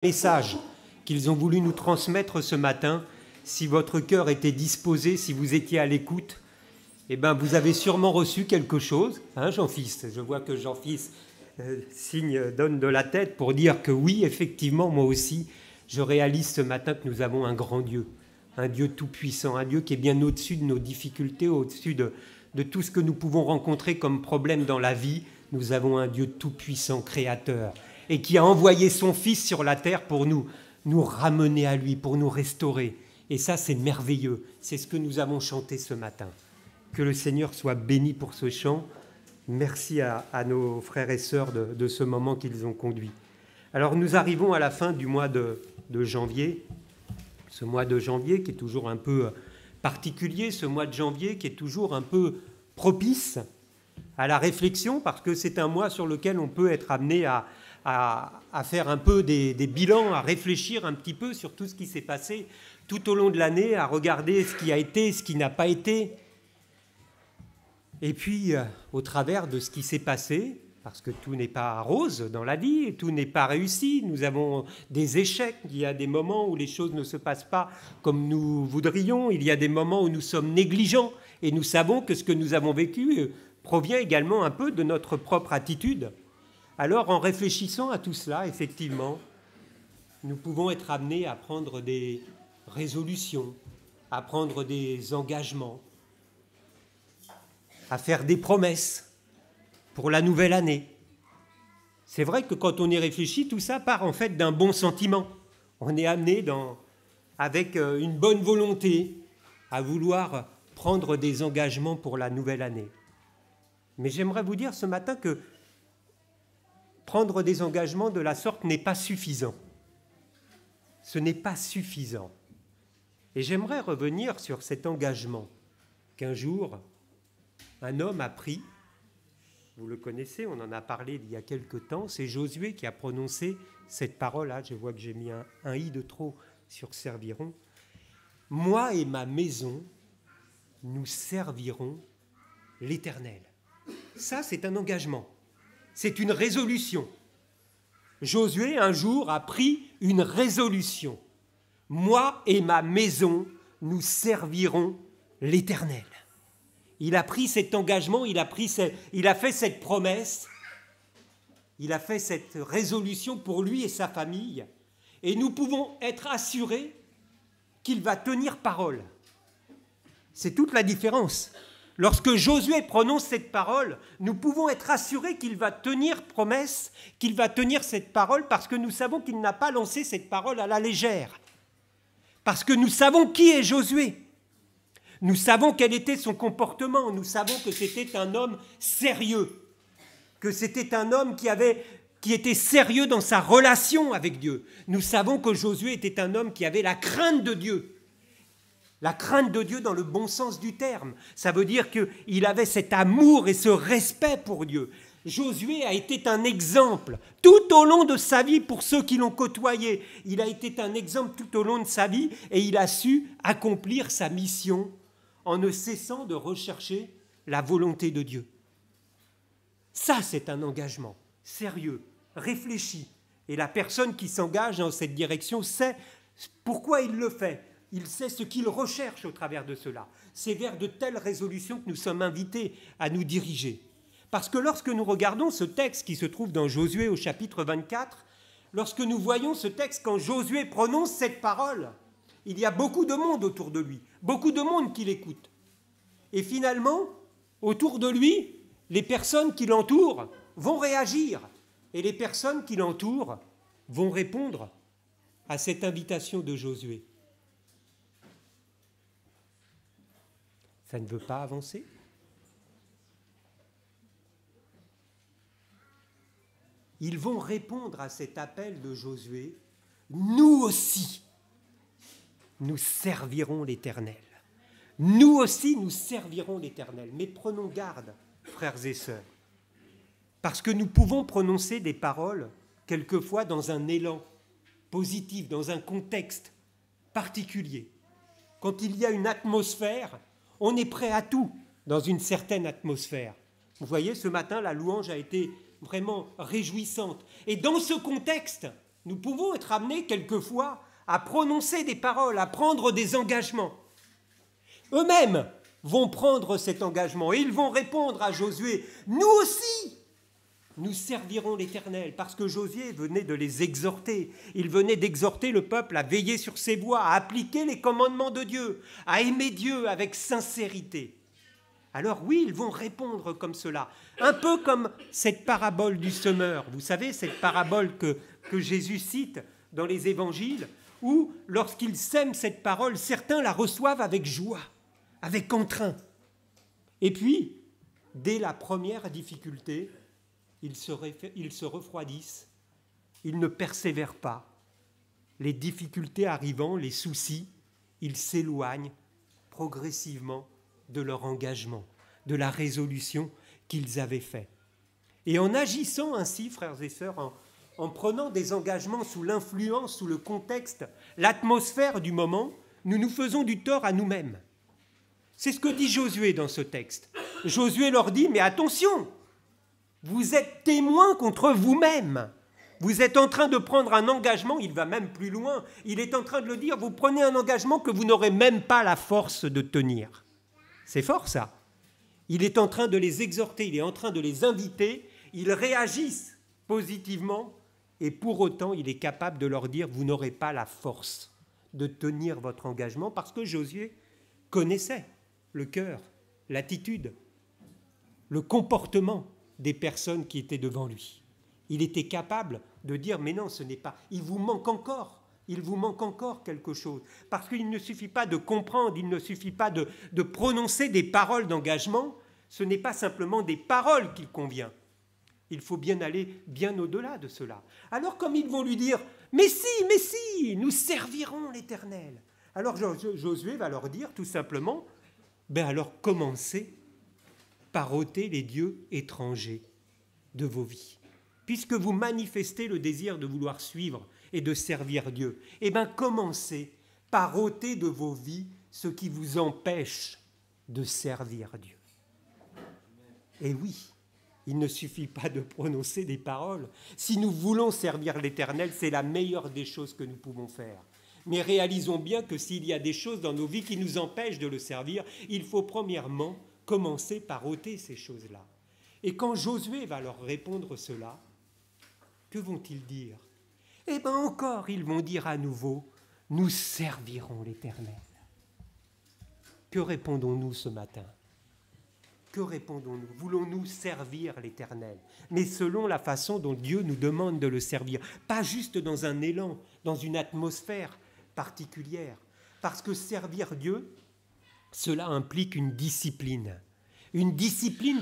message qu'ils ont voulu nous transmettre ce matin. Si votre cœur était disposé, si vous étiez à l'écoute, eh ben, vous avez sûrement reçu quelque chose, hein, Jean-Fils. Je vois que Jean-Fils donne de la tête pour dire que oui, effectivement, moi aussi, je réalise ce matin que nous avons un grand Dieu, un Dieu tout-puissant, un Dieu qui est bien au-dessus de nos difficultés, au-dessus de tout ce que nous pouvons rencontrer comme problème dans la vie. Nous avons un Dieu tout-puissant, créateur, et qui a envoyé son Fils sur la terre pour nous ramener à lui, pour nous restaurer. Et ça, c'est merveilleux. C'est ce que nous avons chanté ce matin. Que le Seigneur soit béni pour ce chant. Merci à nos frères et sœurs de ce moment qu'ils ont conduit. Alors, nous arrivons à la fin du mois de janvier. Ce mois de janvier qui est toujours un peu particulier, ce mois de janvier qui est toujours un peu propice à la réflexion, parce que c'est un mois sur lequel on peut être amené à faire un peu des bilans, à réfléchir un petit peu sur tout ce qui s'est passé tout au long de l'année, à regarder ce qui a été, ce qui n'a pas été. Et puis, au travers de ce qui s'est passé, parce que tout n'est pas rose dans la vie, tout n'est pas réussi, nous avons des échecs, il y a des moments où les choses ne se passent pas comme nous voudrions, il y a des moments où nous sommes négligents, et nous savons que ce que nous avons vécu provient également un peu de notre propre attitude. Alors, en réfléchissant à tout cela, effectivement, nous pouvons être amenés à prendre des résolutions, à prendre des engagements, à faire des promesses pour la nouvelle année. C'est vrai que quand on y réfléchit, tout ça part en fait d'un bon sentiment. On est amené avec une bonne volonté à vouloir prendre des engagements pour la nouvelle année. Mais j'aimerais vous dire ce matin que prendre des engagements de la sorte n'est pas suffisant. Ce n'est pas suffisant. Et j'aimerais revenir sur cet engagement qu'un jour, un homme a pris. Vous le connaissez, on en a parlé il y a quelque temps. C'est Josué qui a prononcé cette parole-là. Je vois que j'ai mis un i de trop sur serviront. Moi et ma maison, nous servirons l'Éternel. Ça, c'est un engagement. C'est une résolution. Josué, un jour, a pris une résolution. Moi et ma maison, nous servirons l'Éternel. Il a pris cet engagement, il a fait cette promesse, il a fait cette résolution pour lui et sa famille. Et nous pouvons être assurés qu'il va tenir parole. C'est toute la différence. Lorsque Josué prononce cette parole, nous pouvons être assurés qu'il va tenir promesse, qu'il va tenir cette parole, parce que nous savons qu'il n'a pas lancé cette parole à la légère. Parce que nous savons qui est Josué. Nous savons quel était son comportement. Nous savons que c'était un homme sérieux, que c'était un homme qui était sérieux dans sa relation avec Dieu. Nous savons que Josué était un homme qui avait la crainte de Dieu. La crainte de Dieu dans le bon sens du terme. Ça veut dire qu'il avait cet amour et ce respect pour Dieu. Josué a été un exemple tout au long de sa vie pour ceux qui l'ont côtoyé. Il a été un exemple tout au long de sa vie et il a su accomplir sa mission en ne cessant de rechercher la volonté de Dieu. Ça, c'est un engagement sérieux, réfléchi. Et la personne qui s'engage dans cette direction sait pourquoi il le fait. Il sait ce qu'il recherche au travers de cela. C'est vers de telles résolutions que nous sommes invités à nous diriger. Parce que lorsque nous regardons ce texte qui se trouve dans Josué au chapitre 24, lorsque nous voyons ce texte, quand Josué prononce cette parole, il y a beaucoup de monde autour de lui, beaucoup de monde qui l'écoute. Et finalement, autour de lui, les personnes qui l'entourent vont réagir. Et les personnes qui l'entourent vont répondre à cette invitation de Josué. Ça ne veut pas avancer ? Ils vont répondre à cet appel de Josué. Nous aussi, nous servirons l'Éternel. Nous aussi, nous servirons l'Éternel. Mais prenons garde, frères et sœurs, parce que nous pouvons prononcer des paroles, quelquefois dans un élan positif, dans un contexte particulier. Quand il y a une atmosphère, on est prêt à tout dans une certaine atmosphère. Vous voyez, ce matin, la louange a été vraiment réjouissante. Et dans ce contexte, nous pouvons être amenés quelquefois à prononcer des paroles, à prendre des engagements. Eux-mêmes vont prendre cet engagement et ils vont répondre à Josué, nous aussi, nous servirons l'Éternel, parce que Josué venait de les exhorter. Il venait d'exhorter le peuple à veiller sur ses voies, à appliquer les commandements de Dieu, à aimer Dieu avec sincérité. Alors oui, ils vont répondre comme cela, un peu comme cette parabole du semeur. Vous savez, cette parabole que Jésus cite dans les évangiles, où lorsqu'il sème cette parole, certains la reçoivent avec joie, avec entrain. Et puis, dès la première difficulté, ils se refroidissent, ils ne persévèrent pas. Les difficultés arrivant, les soucis, ils s'éloignent progressivement de leur engagement, de la résolution qu'ils avaient faite. Et en agissant ainsi, frères et sœurs, en prenant des engagements sous l'influence, sous le contexte, l'atmosphère du moment, nous nous faisons du tort à nous-mêmes. C'est ce que dit Josué dans ce texte. Josué leur dit, mais attention, vous êtes témoins contre vous-même. Vous êtes en train de prendre un engagement, il va même plus loin, il est en train de le dire, vous prenez un engagement que vous n'aurez même pas la force de tenir. C'est fort ça. Il est en train de les exhorter, il est en train de les inviter, ils réagissent positivement et pour autant il est capable de leur dire, vous n'aurez pas la force de tenir votre engagement parce que Josué connaissait le cœur, l'attitude, le comportement des personnes qui étaient devant lui. Il était capable de dire, mais non, ce n'est pas, il vous manque encore quelque chose. Parce qu'il ne suffit pas de comprendre, il ne suffit pas de prononcer des paroles d'engagement, ce n'est pas simplement des paroles qu'il convient. Il faut bien aller bien au-delà de cela. Alors comme ils vont lui dire, mais si, nous servirons l'Éternel. Alors Josué va leur dire tout simplement, alors commencez par ôter les dieux étrangers de vos vies. Puisque vous manifestez le désir de vouloir suivre et de servir Dieu, commencez par ôter de vos vies ce qui vous empêche de servir Dieu. Et oui, il ne suffit pas de prononcer des paroles. Si nous voulons servir l'Éternel, c'est la meilleure des choses que nous pouvons faire. Mais réalisons bien que s'il y a des choses dans nos vies qui nous empêchent de le servir, il faut premièrement commencer par ôter ces choses-là. Et quand Josué va leur répondre cela, que vont-ils dire ? Encore, ils vont dire à nouveau, nous servirons l'Éternel. Que répondons-nous ce matin ? Que répondons-nous ? Voulons-nous servir l'Éternel ? Mais selon la façon dont Dieu nous demande de le servir, pas juste dans un élan, dans une atmosphère particulière. Parce que servir Dieu, cela implique une discipline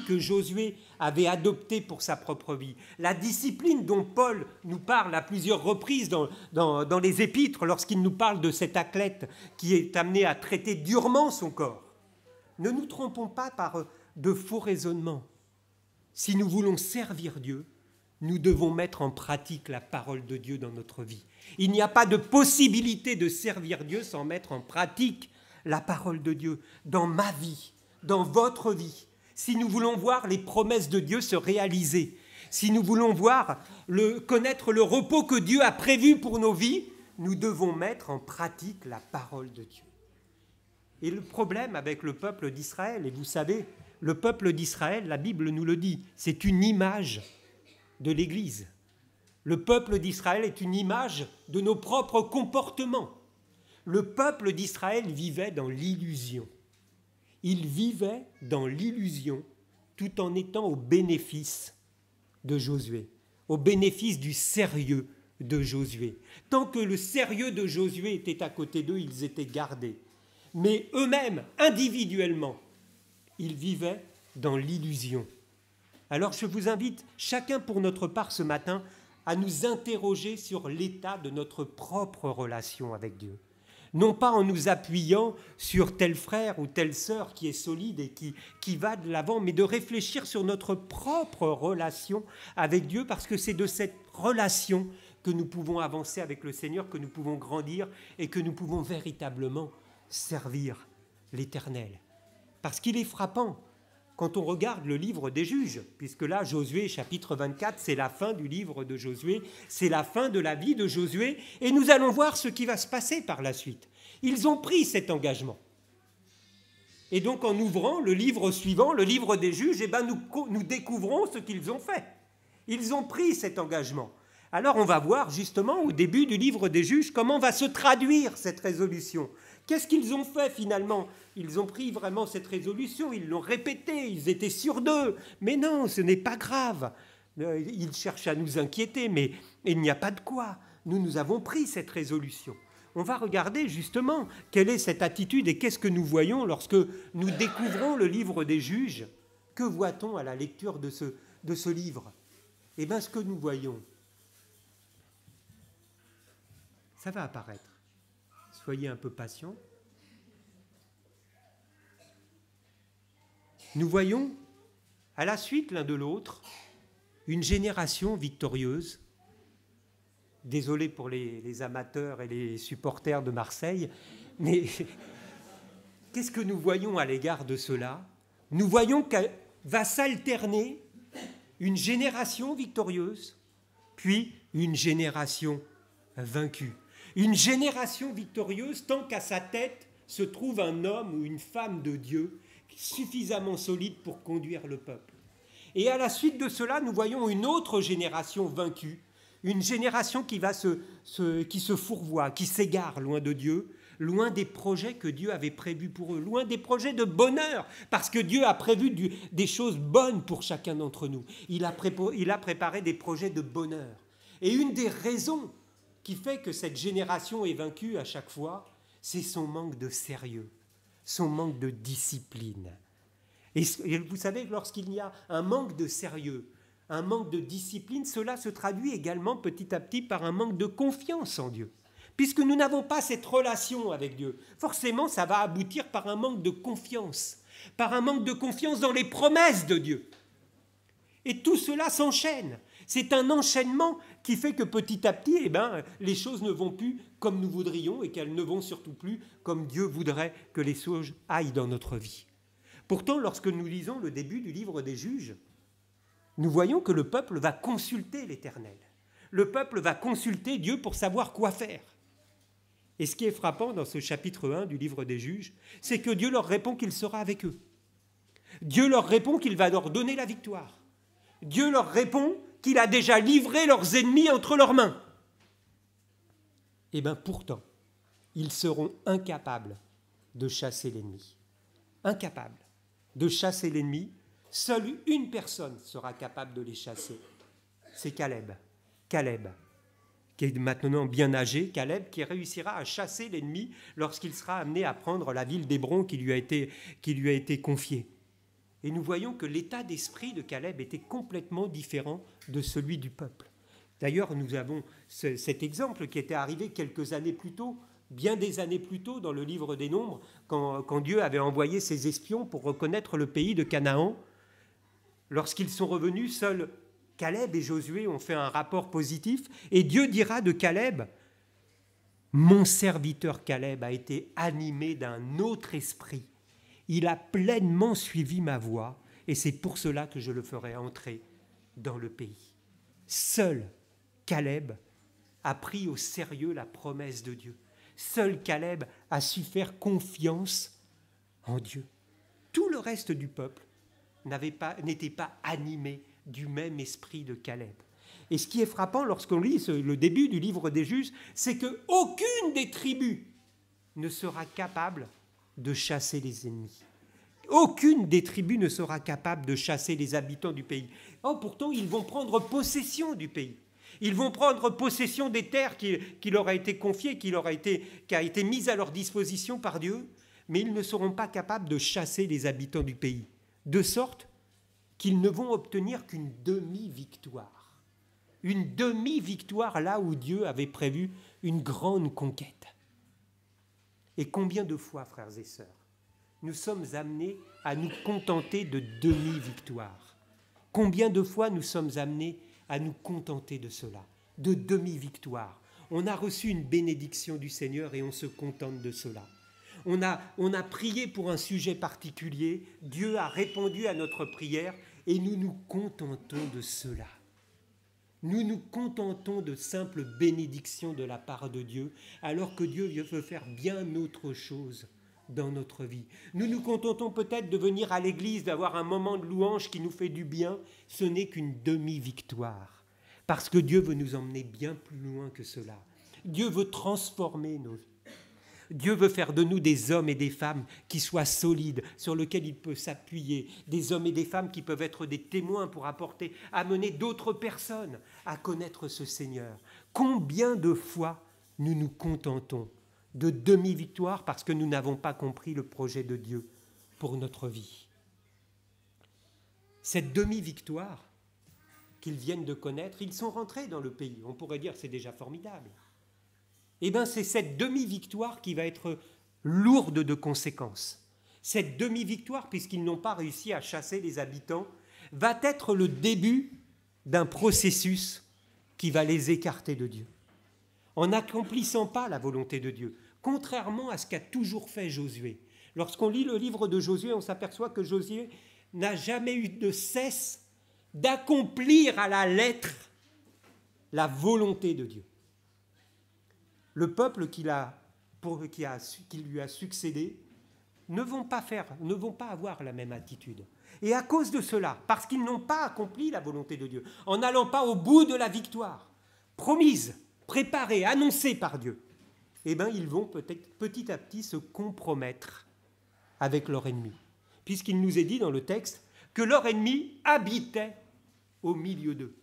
que Josué avait adoptée pour sa propre vie. La discipline dont Paul nous parle à plusieurs reprises dans les épîtres, lorsqu'il nous parle de cet athlète qui est amené à traiter durement son corps. Ne nous trompons pas par de faux raisonnements. Si nous voulons servir Dieu, nous devons mettre en pratique la parole de Dieu dans notre vie. Il n'y a pas de possibilité de servir Dieu sans mettre en pratique la parole de Dieu dans ma vie, dans votre vie. Si nous voulons voir les promesses de Dieu se réaliser, si nous voulons connaître le repos que Dieu a prévu pour nos vies, nous devons mettre en pratique la parole de Dieu. Et le problème avec le peuple d'Israël, et vous savez, le peuple d'Israël, la Bible nous le dit, c'est une image de l'Église. Le peuple d'Israël est une image de nos propres comportements. Le peuple d'Israël vivait dans l'illusion. Il vivait dans l'illusion tout en étant au bénéfice de Josué, au bénéfice du sérieux de Josué. Tant que le sérieux de Josué était à côté d'eux, ils étaient gardés. Mais eux-mêmes, individuellement, ils vivaient dans l'illusion. Alors je vous invite, chacun pour notre part ce matin, à nous interroger sur l'état de notre propre relation avec Dieu. Non pas en nous appuyant sur tel frère ou telle sœur qui est solide et qui va de l'avant, mais de réfléchir sur notre propre relation avec Dieu, parce que c'est de cette relation que nous pouvons avancer avec le Seigneur, que nous pouvons grandir et que nous pouvons véritablement servir l'Éternel. Parce qu'il est frappant quand on regarde le livre des juges, puisque là, Josué, chapitre 24, c'est la fin du livre de Josué, c'est la fin de la vie de Josué, et nous allons voir ce qui va se passer par la suite. Ils ont pris cet engagement. Et donc, en ouvrant le livre suivant, le livre des juges, nous découvrons ce qu'ils ont fait. Ils ont pris cet engagement. Alors, on va voir justement au début du livre des juges comment va se traduire cette résolution. Qu'est-ce qu'ils ont fait finalement? Ils ont pris vraiment cette résolution, ils l'ont répétée, ils étaient sûrs d'eux. Mais non, ce n'est pas grave. Ils cherchent à nous inquiéter, mais il n'y a pas de quoi. Nous avons pris cette résolution. On va regarder justement quelle est cette attitude et qu'est-ce que nous voyons lorsque nous découvrons le livre des juges. Que voit-on à la lecture de ce livre? Eh bien, ce que nous voyons, ça va apparaître. Soyez un peu patients. Nous voyons, à la suite l'un de l'autre, une génération victorieuse. Désolé pour les amateurs et les supporters de Marseille, mais qu'est-ce que nous voyons à l'égard de cela? Nous voyons qu'il va s'alterner une génération victorieuse, puis une génération vaincue. Une génération victorieuse tant qu'à sa tête se trouve un homme ou une femme de Dieu suffisamment solide pour conduire le peuple. Et à la suite de cela, nous voyons une autre génération vaincue, une génération qui se fourvoie, qui s'égare loin de Dieu, loin des projets que Dieu avait prévus pour eux, loin des projets de bonheur, parce que Dieu a prévu des choses bonnes pour chacun d'entre nous. Il a préparé des projets de bonheur. Et une des raisons qui fait que cette génération est vaincue à chaque fois, c'est son manque de sérieux, son manque de discipline. Et vous savez, lorsqu'il y a un manque de sérieux, un manque de discipline, cela se traduit également petit à petit par un manque de confiance en Dieu. Puisque nous n'avons pas cette relation avec Dieu, forcément ça va aboutir par un manque de confiance dans les promesses de Dieu. Et tout cela s'enchaîne. C'est un enchaînement qui fait que petit à petit, les choses ne vont plus comme nous voudrions et qu'elles ne vont surtout plus comme Dieu voudrait que les choses aillent dans notre vie. Pourtant, lorsque nous lisons le début du livre des juges, nous voyons que le peuple va consulter l'Éternel. Le peuple va consulter Dieu pour savoir quoi faire. Et ce qui est frappant dans ce chapitre 1 du livre des juges, c'est que Dieu leur répond qu'il sera avec eux. Dieu leur répond qu'il va leur donner la victoire. Dieu leur répond qu'il a déjà livré leurs ennemis entre leurs mains. Et bien pourtant, ils seront incapables de chasser l'ennemi. Incapables de chasser l'ennemi. Seule une personne sera capable de les chasser. C'est Caleb. Caleb, qui est maintenant bien âgé, Caleb qui réussira à chasser l'ennemi lorsqu'il sera amené à prendre la ville d'Hébron qui lui a été confiée. Et nous voyons que l'état d'esprit de Caleb était complètement différent de celui du peuple. D'ailleurs, nous avons cet exemple qui était arrivé quelques années plus tôt, bien des années plus tôt dans le livre des Nombres, quand Dieu avait envoyé ses espions pour reconnaître le pays de Canaan. Lorsqu'ils sont revenus, seuls Caleb et Josué ont fait un rapport positif, et Dieu dira de Caleb, « Mon serviteur Caleb a été animé d'un autre esprit. Il a pleinement suivi ma voie, et c'est pour cela que je le ferai entrer dans le pays. » Seul Caleb a pris au sérieux la promesse de Dieu. Seul Caleb a su faire confiance en Dieu. Tout le reste du peuple n'était pas animé du même esprit de Caleb. Et ce qui est frappant lorsqu'on lit le début du livre des juges, c'est qu'aucune des tribus ne sera capable de chasser les ennemis. Aucune des tribus ne sera capable de chasser les habitants du pays. Oh, pourtant, ils vont prendre possession du pays. Ils vont prendre possession des terres qui leur a été confiées, qui a été mise à leur disposition par Dieu, mais ils ne seront pas capables de chasser les habitants du pays, de sorte qu'ils ne vont obtenir qu'une demi-victoire. Une demi-victoire là où Dieu avait prévu une grande conquête. Et combien de fois, frères et sœurs, nous sommes amenés à nous contenter de demi-victoires? Combien de fois nous sommes amenés à nous contenter de cela, de demi-victoires? On a reçu une bénédiction du Seigneur et on se contente de cela. On a prié pour un sujet particulier, Dieu a répondu à notre prière et nous nous contentons de cela. Nous nous contentons de simples bénédictions de la part de Dieu, alors que Dieu veut faire bien autre chose dans notre vie. Nous nous contentons peut-être de venir à l'église, d'avoir un moment de louange qui nous fait du bien. Ce n'est qu'une demi-victoire, parce que Dieu veut nous emmener bien plus loin que cela. Dieu veut transformer nos vies. Dieu veut faire de nous des hommes et des femmes qui soient solides, sur lesquels il peut s'appuyer, des hommes et des femmes qui peuvent être des témoins pour amener d'autres personnes à connaître ce Seigneur. Combien de fois nous nous contentons de demi-victoire parce que nous n'avons pas compris le projet de Dieu pour notre vie. Cette demi-victoire qu'ils viennent de connaître, ils sont rentrés dans le pays. On pourrait dire que c'est déjà formidable. Eh bien, c'est cette demi-victoire qui va être lourde de conséquences. Cette demi-victoire, puisqu'ils n'ont pas réussi à chasser les habitants, va être le début d'un processus qui va les écarter de Dieu. En n'accomplissant pas la volonté de Dieu, contrairement à ce qu'a toujours fait Josué. Lorsqu'on lit le livre de Josué, on s'aperçoit que Josué n'a jamais eu de cesse d'accomplir à la lettre la volonté de Dieu. Le peuple qui lui a succédé ne vont pas avoir la même attitude. Et à cause de cela, parce qu'ils n'ont pas accompli la volonté de Dieu, en n'allant pas au bout de la victoire, promise, préparée, annoncée par Dieu, eh bien, ils vont peut-être petit à petit se compromettre avec leur ennemi. Puisqu'il nous est dit dans le texte que leur ennemi habitait au milieu d'eux.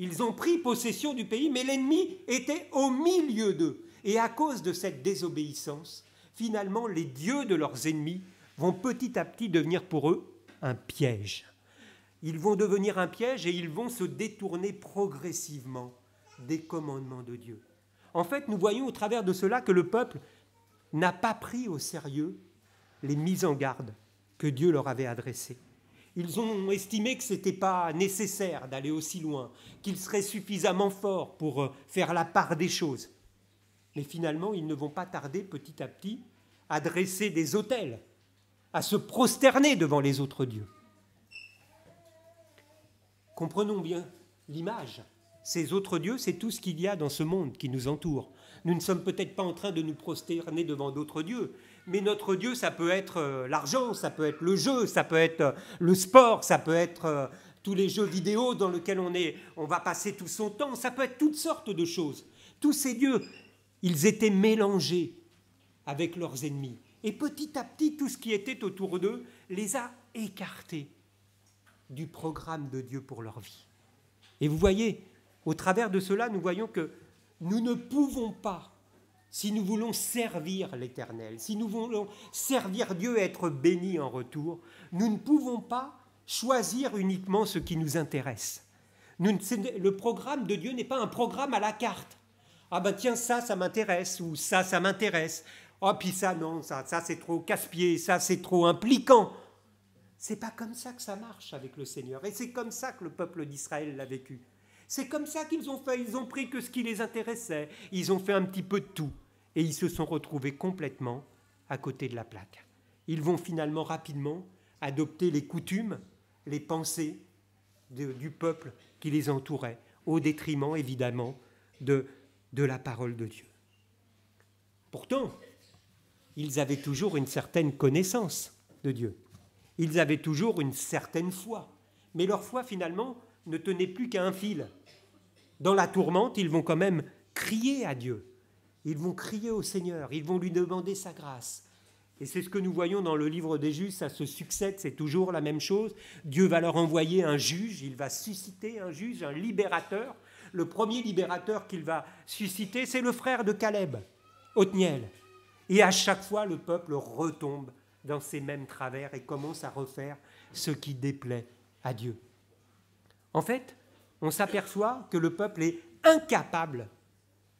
Ils ont pris possession du pays, mais l'ennemi était au milieu d'eux. Et à cause de cette désobéissance, finalement, les dieux de leurs ennemis vont petit à petit devenir pour eux un piège. Ils vont devenir un piège et ils vont se détourner progressivement des commandements de Dieu. En fait, nous voyons au travers de cela que le peuple n'a pas pris au sérieux les mises en garde que Dieu leur avait adressées. Ils ont estimé que ce n'était pas nécessaire d'aller aussi loin, qu'ils seraient suffisamment forts pour faire la part des choses. Mais finalement, ils ne vont pas tarder petit à petit à dresser des autels, à se prosterner devant les autres dieux. Comprenons bien l'image. Ces autres dieux, c'est tout ce qu'il y a dans ce monde qui nous entoure. Nous ne sommes peut-être pas en train de nous prosterner devant d'autres dieux, mais notre Dieu, ça peut être l'argent, ça peut être le jeu, ça peut être le sport, ça peut être tous les jeux vidéo dans lesquels on va passer tout son temps, ça peut être toutes sortes de choses. Tous ces dieux, ils étaient mélangés avec leurs ennemis. Et petit à petit, tout ce qui était autour d'eux les a écartés du programme de Dieu pour leur vie. Et vous voyez, au travers de cela, nous voyons que nous ne pouvons pas, si nous voulons servir l'Éternel, si nous voulons servir Dieu et être bénis en retour, nous ne pouvons pas choisir uniquement ce qui nous intéresse. Le programme de Dieu n'est pas un programme à la carte. Ah ben tiens, ça m'intéresse, ou ça m'intéresse. Oh, puis ça, non, ça c'est trop casse-pied, ça c'est trop impliquant. C'est pas comme ça que ça marche avec le Seigneur. Et c'est comme ça que le peuple d'Israël l'a vécu. C'est comme ça qu'ils ont fait, ils ont pris que ce qui les intéressait, ils ont fait un petit peu de tout, et ils se sont retrouvés complètement à côté de la plaque. Ils vont finalement rapidement adopter les coutumes, les pensées du peuple qui les entourait, au détriment évidemment de la parole de Dieu. Pourtant, ils avaient toujours une certaine connaissance de Dieu. Ils avaient toujours une certaine foi, mais leur foi finalement ne tenait plus qu'à un fil. Dans la tourmente, ils vont quand même crier à Dieu. Ils vont crier au Seigneur, ils vont lui demander sa grâce. Et c'est ce que nous voyons dans le livre des juges, ça se succède, c'est toujours la même chose. Dieu va leur envoyer un juge, il va susciter un juge, un libérateur. Le premier libérateur qu'il va susciter, c'est le frère de Caleb, Othniel. Et à chaque fois, le peuple retombe dans ces mêmes travers et commence à refaire ce qui déplaît à Dieu. En fait, on s'aperçoit que le peuple est incapable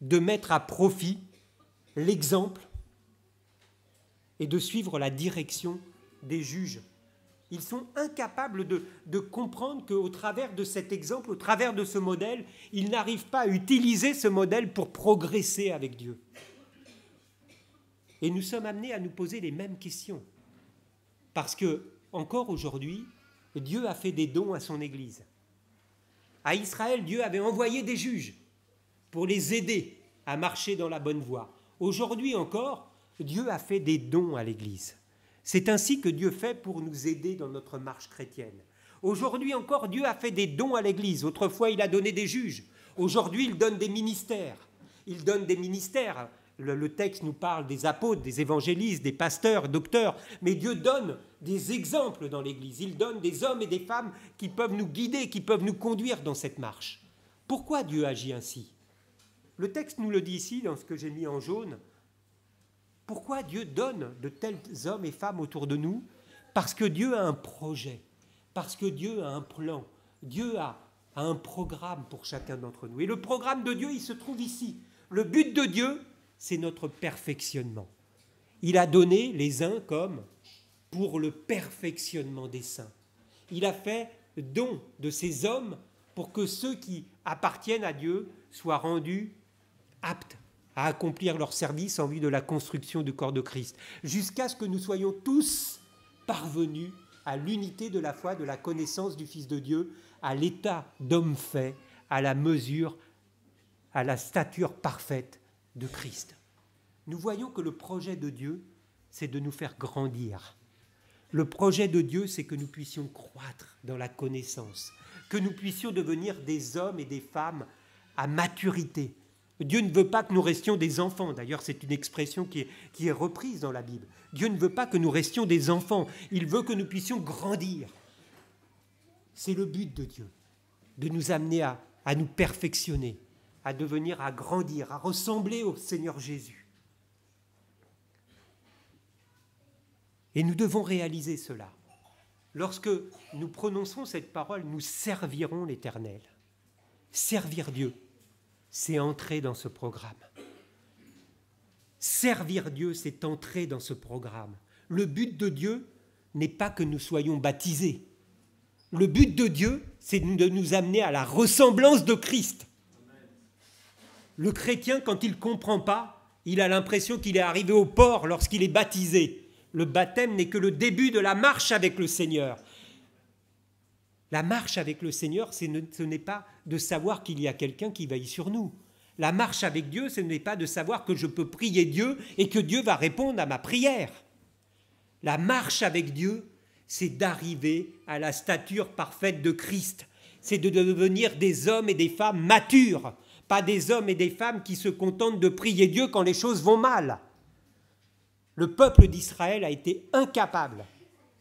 de mettre à profit l'exemple et de suivre la direction des juges. Ils sont incapables de comprendre qu'au travers de cet exemple, au travers de ce modèle, ils n'arrivent pas à utiliser ce modèle pour progresser avec Dieu. Et nous sommes amenés à nous poser les mêmes questions. Parce que, encore aujourd'hui, Dieu a fait des dons à son Église. À Israël, Dieu avait envoyé des juges pour les aider à marcher dans la bonne voie. Aujourd'hui encore, Dieu a fait des dons à l'Église. C'est ainsi que Dieu fait pour nous aider dans notre marche chrétienne. Aujourd'hui encore, Dieu a fait des dons à l'Église. Autrefois, il a donné des juges. Aujourd'hui, il donne des ministères. Il donne des ministères. Le texte nous parle des apôtres, des évangélistes, des pasteurs, docteurs. Mais Dieu donne des exemples dans l'Église. Il donne des hommes et des femmes qui peuvent nous guider, qui peuvent nous conduire dans cette marche. Pourquoi Dieu agit ainsi? Le texte nous le dit ici, dans ce que j'ai mis en jaune. Pourquoi Dieu donne de tels hommes et femmes autour de nous? Parce que Dieu a un projet, parce que Dieu a un plan. Dieu a un programme pour chacun d'entre nous. Et le programme de Dieu, il se trouve ici. Le but de Dieu, c'est notre perfectionnement. Il a donné les uns comme pour le perfectionnement des saints. Il a fait don de ces hommes pour que ceux qui appartiennent à Dieu soient rendus aptes à accomplir leur service en vue de la construction du corps de Christ, jusqu'à ce que nous soyons tous parvenus à l'unité de la foi, de la connaissance du Fils de Dieu, à l'état d'homme fait, à la mesure, à la stature parfaite de Christ. Nous voyons que le projet de Dieu, c'est de nous faire grandir. Le projet de Dieu, c'est que nous puissions croître dans la connaissance, que nous puissions devenir des hommes et des femmes à maturité. Dieu ne veut pas que nous restions des enfants. D'ailleurs, c'est une expression qui est reprise dans la Bible. Dieu ne veut pas que nous restions des enfants. Il veut que nous puissions grandir. C'est le but de Dieu, de nous amener à nous perfectionner, à devenir, à grandir, à ressembler au Seigneur Jésus. Et nous devons réaliser cela. Lorsque nous prononçons cette parole, nous servirons l'Éternel. Servir Dieu, c'est entrer dans ce programme. Servir Dieu, c'est entrer dans ce programme. Le but de Dieu n'est pas que nous soyons baptisés. Le but de Dieu, c'est de nous amener à la ressemblance de Christ. Le chrétien, quand il ne comprend pas, il a l'impression qu'il est arrivé au port lorsqu'il est baptisé. Le baptême n'est que le début de la marche avec le Seigneur. La marche avec le Seigneur, ce n'est pas de savoir qu'il y a quelqu'un qui veille sur nous. La marche avec Dieu, ce n'est pas de savoir que je peux prier Dieu et que Dieu va répondre à ma prière. La marche avec Dieu, c'est d'arriver à la stature parfaite de Christ. C'est de devenir des hommes et des femmes matures, pas des hommes et des femmes qui se contentent de prier Dieu quand les choses vont mal. Le peuple d'Israël a été incapable,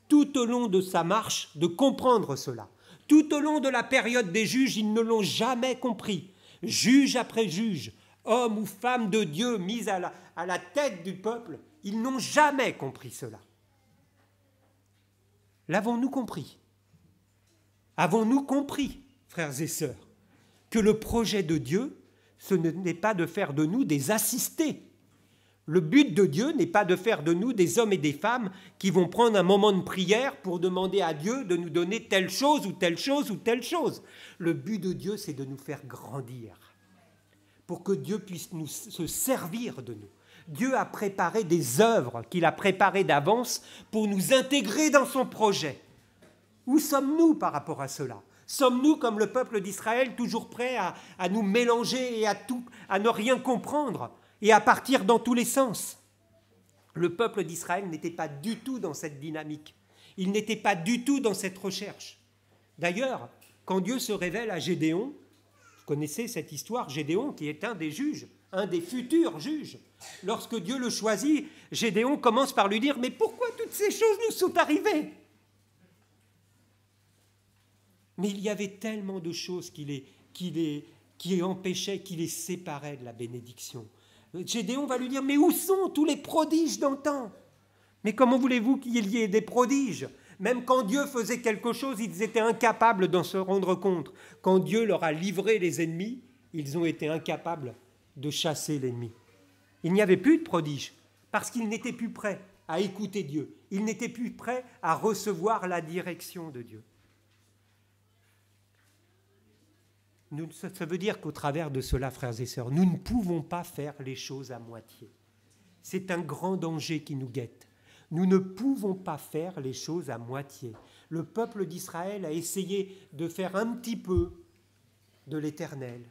tout au long de sa marche, de comprendre cela. Tout au long de la période des juges, ils ne l'ont jamais compris. Juge après juge, homme ou femme de Dieu mis à la tête du peuple, ils n'ont jamais compris cela. L'avons-nous compris? Avons-nous compris, frères et sœurs, que le projet de Dieu, ce n'est pas de faire de nous des assistés. Le but de Dieu n'est pas de faire de nous des hommes et des femmes qui vont prendre un moment de prière pour demander à Dieu de nous donner telle chose ou telle chose ou telle chose. Le but de Dieu, c'est de nous faire grandir, pour que Dieu puisse se servir de nous. Dieu a préparé des œuvres qu'il a préparées d'avance pour nous intégrer dans son projet. Où sommes-nous par rapport à cela? Sommes-nous comme le peuple d'Israël, toujours prêts à nous mélanger et à ne rien comprendre et à partir dans tous les sens? Le peuple d'Israël n'était pas du tout dans cette dynamique. Il n'était pas du tout dans cette recherche. D'ailleurs, quand Dieu se révèle à Gédéon, vous connaissez cette histoire, Gédéon qui est un des juges, un des futurs juges. Lorsque Dieu le choisit, Gédéon commence par lui dire « Mais pourquoi toutes ces choses nous sont arrivées ?» Mais il y avait tellement de choses qui empêchaient, qui les séparaient de la bénédiction. Gédéon va lui dire « Mais où sont tous les prodiges d'antan ?» Mais comment voulez-vous qu'il y ait des prodiges? Même quand Dieu faisait quelque chose, ils étaient incapables d'en se rendre compte. Quand Dieu leur a livré les ennemis, ils ont été incapables de chasser l'ennemi. Il n'y avait plus de prodiges, parce qu'ils n'étaient plus prêts à écouter Dieu. Ils n'étaient plus prêts à recevoir la direction de Dieu. Ça veut dire qu'au travers de cela, frères et sœurs, nous ne pouvons pas faire les choses à moitié. C'est un grand danger qui nous guette. Nous ne pouvons pas faire les choses à moitié. Le peuple d'Israël a essayé de faire un petit peu de l'Éternel,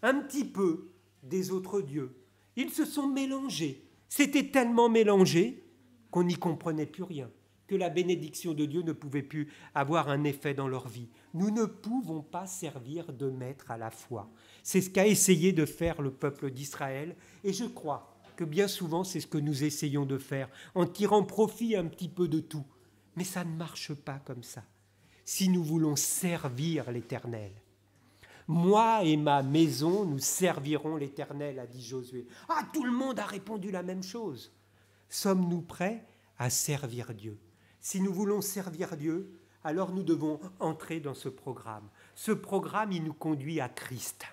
un petit peu des autres dieux. Ils se sont mélangés. C'était tellement mélangé qu'on n'y comprenait plus rien, que la bénédiction de Dieu ne pouvait plus avoir un effet dans leur vie. Nous ne pouvons pas servir de maître à la fois. C'est ce qu'a essayé de faire le peuple d'Israël, et je crois que bien souvent c'est ce que nous essayons de faire, en tirant profit un petit peu de tout. Mais ça ne marche pas comme ça. Si nous voulons servir l'Éternel, moi et ma maison, nous servirons l'Éternel, a dit Josué. Ah, tout le monde a répondu la même chose. Sommes-nous prêts à servir Dieu? Si nous voulons servir Dieu, alors nous devons entrer dans ce programme. Ce programme, il nous conduit à Christ.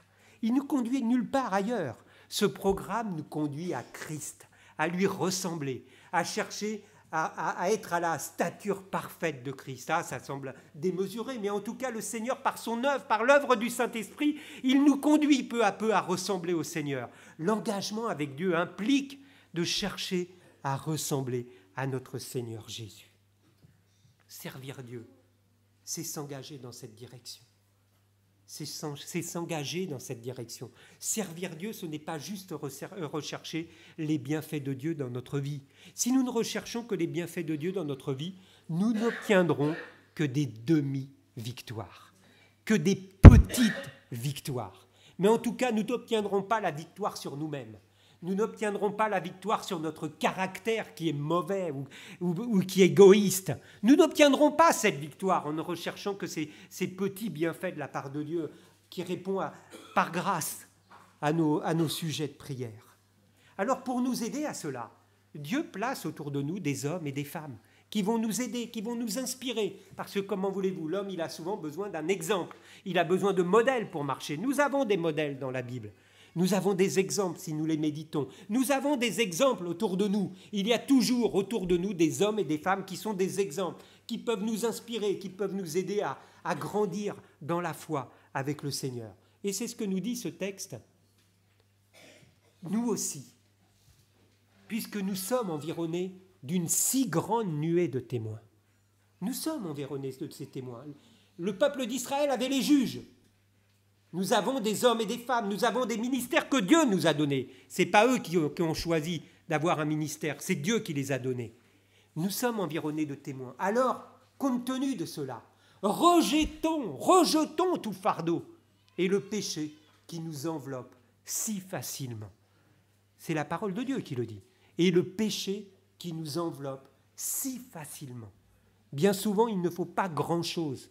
Il nous conduit nulle part ailleurs. Ce programme nous conduit à Christ, à lui ressembler, à chercher à être à la stature parfaite de Christ. Ah, ça semble démesuré, mais en tout cas, le Seigneur, par son œuvre, par l'œuvre du Saint-Esprit, il nous conduit peu à peu à ressembler au Seigneur. L'engagement avec Dieu implique de chercher à ressembler à notre Seigneur Jésus. Servir Dieu, c'est s'engager dans cette direction. C'est s'engager dans cette direction. Servir Dieu, ce n'est pas juste rechercher les bienfaits de Dieu dans notre vie. Si nous ne recherchons que les bienfaits de Dieu dans notre vie, nous n'obtiendrons que des demi-victoires, que des petites victoires. Mais en tout cas, nous n'obtiendrons pas la victoire sur nous-mêmes. Nous n'obtiendrons pas la victoire sur notre caractère qui est mauvais ou qui est égoïste. Nous n'obtiendrons pas cette victoire en ne recherchant que ces petits bienfaits de la part de Dieu qui répond par grâce à nos sujets de prière. Alors pour nous aider à cela, Dieu place autour de nous des hommes et des femmes qui vont nous aider, qui vont nous inspirer. Parce que comment voulez-vous, l'homme il a souvent besoin d'un exemple, il a besoin de modèles pour marcher. Nous avons des modèles dans la Bible. Nous avons des exemples si nous les méditons. Nous avons des exemples autour de nous. Il y a toujours autour de nous des hommes et des femmes qui sont des exemples, qui peuvent nous inspirer, qui peuvent nous aider à grandir dans la foi avec le Seigneur. Et c'est ce que nous dit ce texte. Nous aussi, puisque nous sommes environnés d'une si grande nuée de témoins. Nous sommes environnés de ces témoins. Le peuple d'Israël avait les juges. Nous avons des hommes et des femmes, nous avons des ministères que Dieu nous a donnés. Ce n'est pas eux qui ont choisi d'avoir un ministère, c'est Dieu qui les a donnés. Nous sommes environnés de témoins. Alors, compte tenu de cela, rejetons tout fardeau et le péché qui nous enveloppe si facilement. C'est la parole de Dieu qui le dit. Et le péché qui nous enveloppe si facilement. Bien souvent, il ne faut pas grand-chose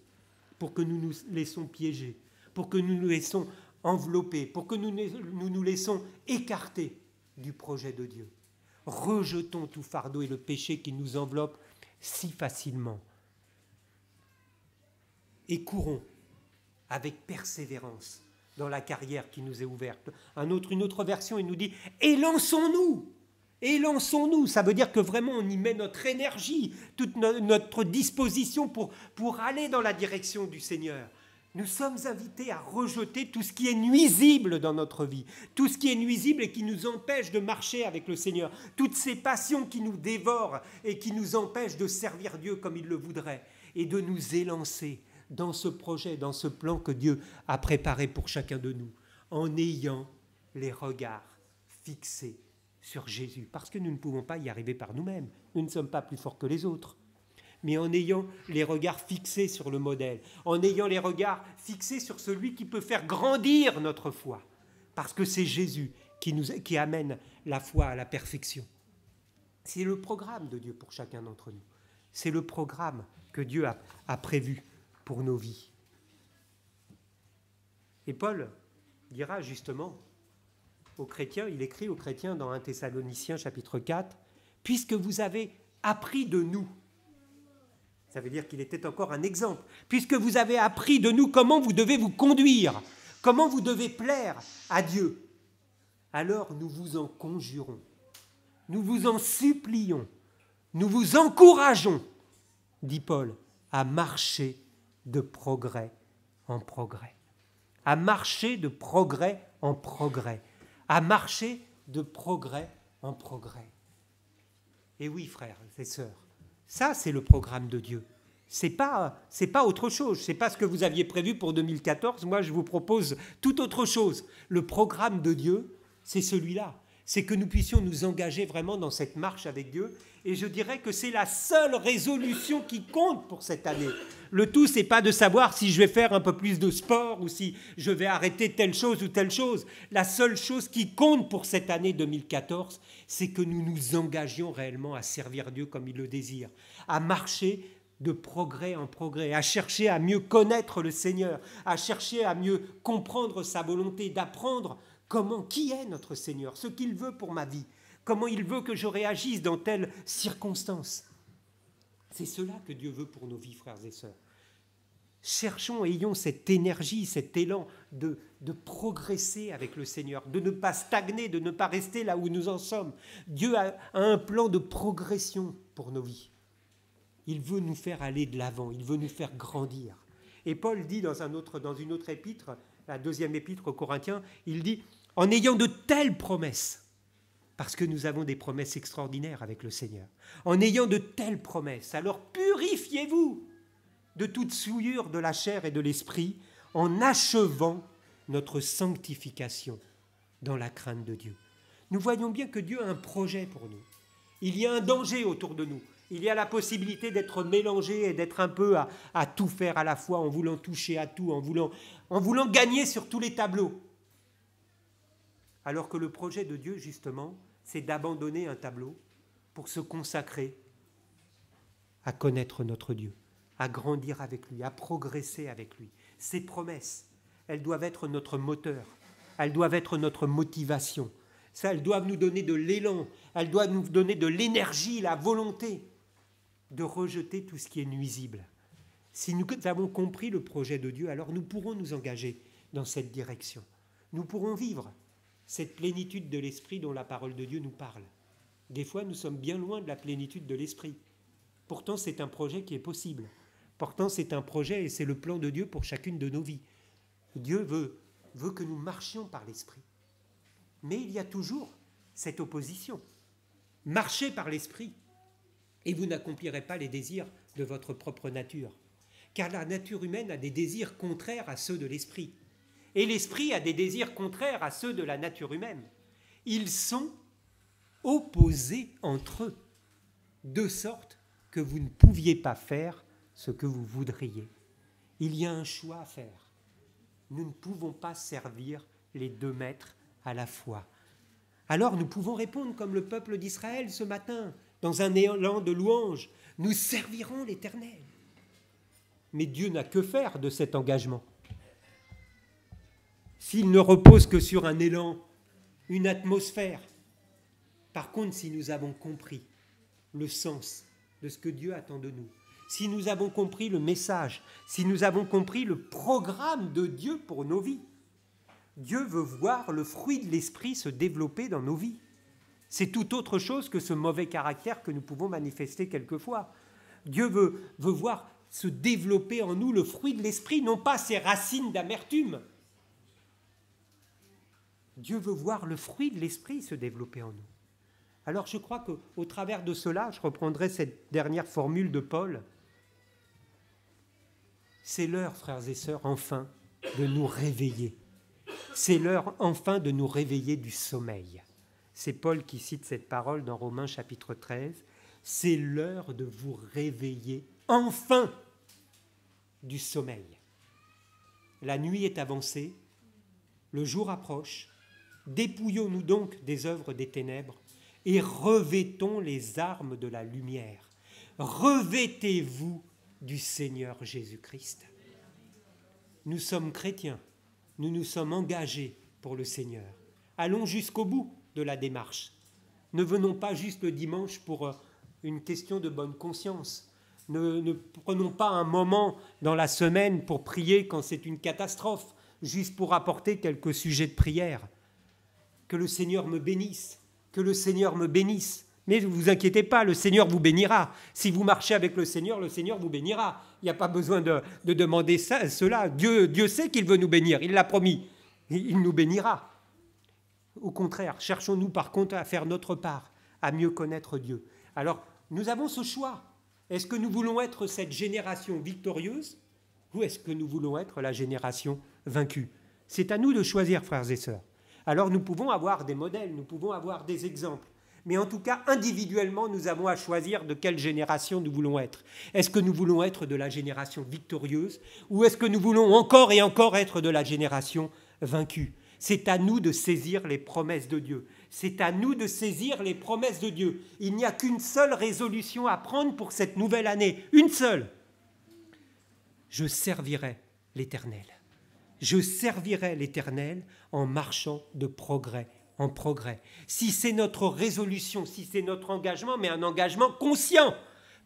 pour que nous nous laissons piéger, pour que nous nous laissons envelopper, pour que nous nous laissons écarter du projet de Dieu. Rejetons tout fardeau et le péché qui nous enveloppe si facilement. Et courons avec persévérance dans la carrière qui nous est ouverte. Une autre version, il nous dit « élançons-nous ». Élançons-nous, ça veut dire que vraiment on y met notre énergie, toute notre disposition pour aller dans la direction du Seigneur. Nous sommes invités à rejeter tout ce qui est nuisible dans notre vie, tout ce qui est nuisible et qui nous empêche de marcher avec le Seigneur, toutes ces passions qui nous dévorent et qui nous empêchent de servir Dieu comme il le voudrait, et de nous élancer dans ce projet, dans ce plan que Dieu a préparé pour chacun de nous, en ayant les regards fixés sur Jésus, parce que nous ne pouvons pas y arriver par nous-mêmes, nous ne sommes pas plus forts que les autres. Mais en ayant les regards fixés sur le modèle, en ayant les regards fixés sur celui qui peut faire grandir notre foi, parce que c'est Jésus qui amène la foi à la perfection. C'est le programme de Dieu pour chacun d'entre nous. C'est le programme que Dieu a prévu pour nos vies. Et Paul dira justement aux chrétiens, il écrit aux chrétiens dans 1 Thessaloniciens chapitre 4, « Puisque vous avez appris de nous », ça veut dire qu'il était encore un exemple. Puisque vous avez appris de nous comment vous devez vous conduire, comment vous devez plaire à Dieu, alors nous vous en conjurons, nous vous en supplions, nous vous encourageons, dit Paul, à marcher de progrès en progrès. À marcher de progrès en progrès. À marcher de progrès en progrès. Et oui, frères et sœurs, ça c'est le programme de Dieu. C'est pas autre chose. C'est pas ce que vous aviez prévu pour 2014. Moi, je vous propose tout autre chose. Le programme de Dieu, c'est celui-là. C'est que nous puissions nous engager vraiment dans cette marche avec Dieu. Et je dirais que c'est la seule résolution qui compte pour cette année. Le tout, c'est pas de savoir si je vais faire un peu plus de sport ou si je vais arrêter telle chose ou telle chose. La seule chose qui compte pour cette année 2014, c'est que nous nous engagions réellement à servir Dieu comme il le désire, à marcher de progrès en progrès, à chercher à mieux connaître le Seigneur, à chercher à mieux comprendre sa volonté, d'apprendre qui est notre Seigneur, ce qu'il veut pour ma vie, comment il veut que je réagisse dans telle circonstance. C'est cela que Dieu veut pour nos vies, frères et sœurs. Cherchons, ayons cette énergie, cet élan de progresser avec le Seigneur, de ne pas stagner, de ne pas rester là où nous en sommes. Dieu a un plan de progression pour nos vies. Il veut nous faire aller de l'avant, il veut nous faire grandir. Et Paul dit dans une autre épître, la deuxième épître aux Corinthiens, il dit « En ayant de telles promesses », parce que nous avons des promesses extraordinaires avec le Seigneur, « En ayant de telles promesses, alors purifiez-vous de toute souillure de la chair et de l'esprit, en achevant notre sanctification dans la crainte de Dieu. » Nous voyons bien que Dieu a un projet pour nous. Il y a un danger autour de nous. Il y a la possibilité d'être mélangé et d'être un peu à tout faire à la fois, en voulant toucher à tout, en voulant gagner sur tous les tableaux. Alors que le projet de Dieu, justement, c'est d'abandonner un tableau pour se consacrer à connaître notre Dieu, à grandir avec lui, à progresser avec lui. Ces promesses, elles doivent être notre moteur, elles doivent être notre motivation. Ça, elles doivent nous donner de l'élan, elles doivent nous donner de l'énergie, la volonté de rejeter tout ce qui est nuisible. Si nous avons compris le projet de Dieu, alors nous pourrons nous engager dans cette direction. Nous pourrons vivre cette plénitude de l'esprit dont la parole de Dieu nous parle. Des fois, nous sommes bien loin de la plénitude de l'esprit. Pourtant, c'est un projet qui est possible. Pourtant, c'est un projet et c'est le plan de Dieu pour chacune de nos vies. Dieu veut que nous marchions par l'esprit. Mais il y a toujours cette opposition. Marchez par l'esprit et vous n'accomplirez pas les désirs de votre propre nature. Car la nature humaine a des désirs contraires à ceux de l'esprit. Et l'esprit a des désirs contraires à ceux de la nature humaine. Ils sont opposés entre eux, de sorte que vous ne pouviez pas faire ce que vous voudriez. Il y a un choix à faire. Nous ne pouvons pas servir les deux maîtres à la fois. Alors nous pouvons répondre comme le peuple d'Israël ce matin, dans un élan de louange, nous servirons l'Éternel. Mais Dieu n'a que faire de cet engagement. S'il ne repose que sur un élan, une atmosphère. Par contre, si nous avons compris le sens de ce que Dieu attend de nous, si nous avons compris le message, si nous avons compris le programme de Dieu pour nos vies, Dieu veut voir le fruit de l'esprit se développer dans nos vies. C'est tout autre chose que ce mauvais caractère que nous pouvons manifester quelquefois. Dieu veut voir se développer en nous le fruit de l'esprit, non pas ces racines d'amertume. Dieu veut voir le fruit de l'esprit se développer en nous. Alors je crois qu'au travers de cela, je reprendrai cette dernière formule de Paul. C'est l'heure, frères et sœurs, enfin, de nous réveiller. C'est l'heure, enfin, de nous réveiller du sommeil. C'est Paul qui cite cette parole dans Romains chapitre 13. C'est l'heure de vous réveiller, enfin, du sommeil. La nuit est avancée, le jour approche. Dépouillons-nous donc des œuvres des ténèbres et revêtons les armes de la lumière. Revêtez-vous du Seigneur Jésus-Christ. Nous sommes chrétiens, nous nous sommes engagés pour le Seigneur. Allons jusqu'au bout de la démarche. Ne venons pas juste le dimanche pour une question de bonne conscience. Ne prenons pas un moment dans la semaine pour prier quand c'est une catastrophe, juste pour apporter quelques sujets de prière. Que le Seigneur me bénisse, que le Seigneur me bénisse. Mais ne vous inquiétez pas, le Seigneur vous bénira. Si vous marchez avec le Seigneur vous bénira. Il n'y a pas besoin de demander cela. Dieu sait qu'il veut nous bénir, il l'a promis. Il nous bénira. Au contraire, cherchons-nous par contre à faire notre part, à mieux connaître Dieu, Alors, nous avons ce choix. Est-ce que nous voulons être cette génération victorieuse ou est-ce que nous voulons être la génération vaincue? C'est à nous de choisir, frères et sœurs. Alors, nous pouvons avoir des modèles, nous pouvons avoir des exemples. Mais en tout cas, individuellement, nous avons à choisir de quelle génération nous voulons être. Est-ce que nous voulons être de la génération victorieuse ou est-ce que nous voulons encore et encore être de la génération vaincue? C'est à nous de saisir les promesses de Dieu. C'est à nous de saisir les promesses de Dieu. Il n'y a qu'une seule résolution à prendre pour cette nouvelle année. Une seule. Je servirai l'Éternel. Je servirai l'Éternel en marchant de progrès en progrès. Si c'est notre résolution, si c'est notre engagement, mais un engagement conscient,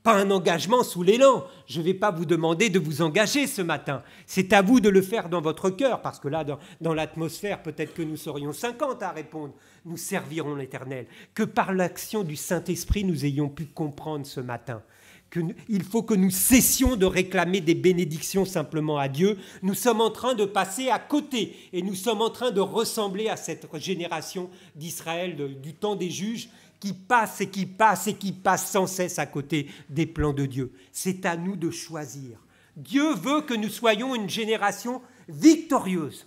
pas un engagement sous l'élan. Je ne vais pas vous demander de vous engager ce matin. C'est à vous de le faire dans votre cœur, parce que là, dans l'atmosphère, peut-être que nous serions 50 à répondre. Nous servirons l'Éternel. Que par l'action du Saint-Esprit, nous ayons pu comprendre ce matin qu'il faut que nous cessions de réclamer des bénédictions simplement à Dieu. Nous sommes en train de passer à côté et nous sommes en train de ressembler à cette génération d'Israël du temps des juges qui passe et qui passe et qui passe sans cesse à côté des plans de Dieu. C'est à nous de choisir. Dieu veut que nous soyons une génération victorieuse.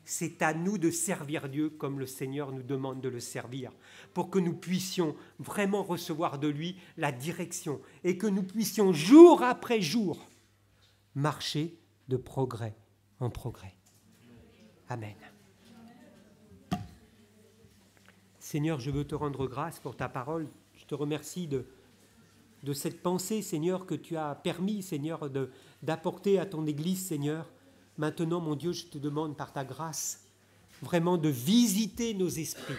C'est à nous de servir Dieu comme le Seigneur nous demande de le servir, pour que nous puissions vraiment recevoir de lui la direction et que nous puissions jour après jour marcher de progrès en progrès. Amen. Seigneur, je veux te rendre grâce pour ta parole. Je te remercie de cette pensée, Seigneur, que tu as permis, Seigneur, d'apporter à ton Église, Seigneur. Maintenant, mon Dieu, je te demande par ta grâce vraiment de visiter nos esprits,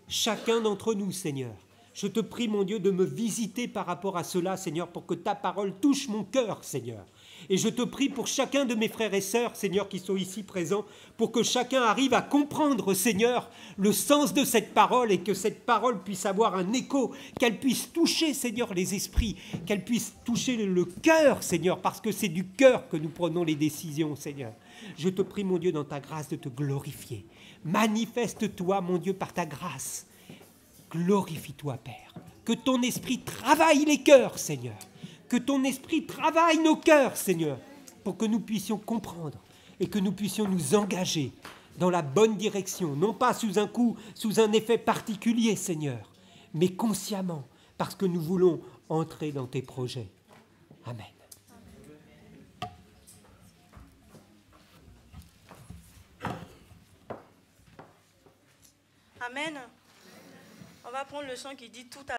chacun d'entre nous, Seigneur. Je te prie, mon Dieu, de me visiter par rapport à cela, Seigneur, pour que ta parole touche mon cœur, Seigneur. Et je te prie pour chacun de mes frères et sœurs, Seigneur, qui sont ici présents, pour que chacun arrive à comprendre, Seigneur, le sens de cette parole et que cette parole puisse avoir un écho, qu'elle puisse toucher, Seigneur, les esprits, qu'elle puisse toucher le cœur, Seigneur, parce que c'est du cœur que nous prenons les décisions, Seigneur. Je te prie, mon Dieu, dans ta grâce, de te glorifier. Manifeste-toi, mon Dieu, par ta grâce. Glorifie-toi, Père. Que ton esprit travaille les cœurs, Seigneur. Que ton esprit travaille nos cœurs, Seigneur, pour que nous puissions comprendre et que nous puissions nous engager dans la bonne direction, non pas sous un coup, sous un effet particulier, Seigneur, mais consciemment, parce que nous voulons entrer dans tes projets. Amen. Amen. On va prendre le chant qui dit tout à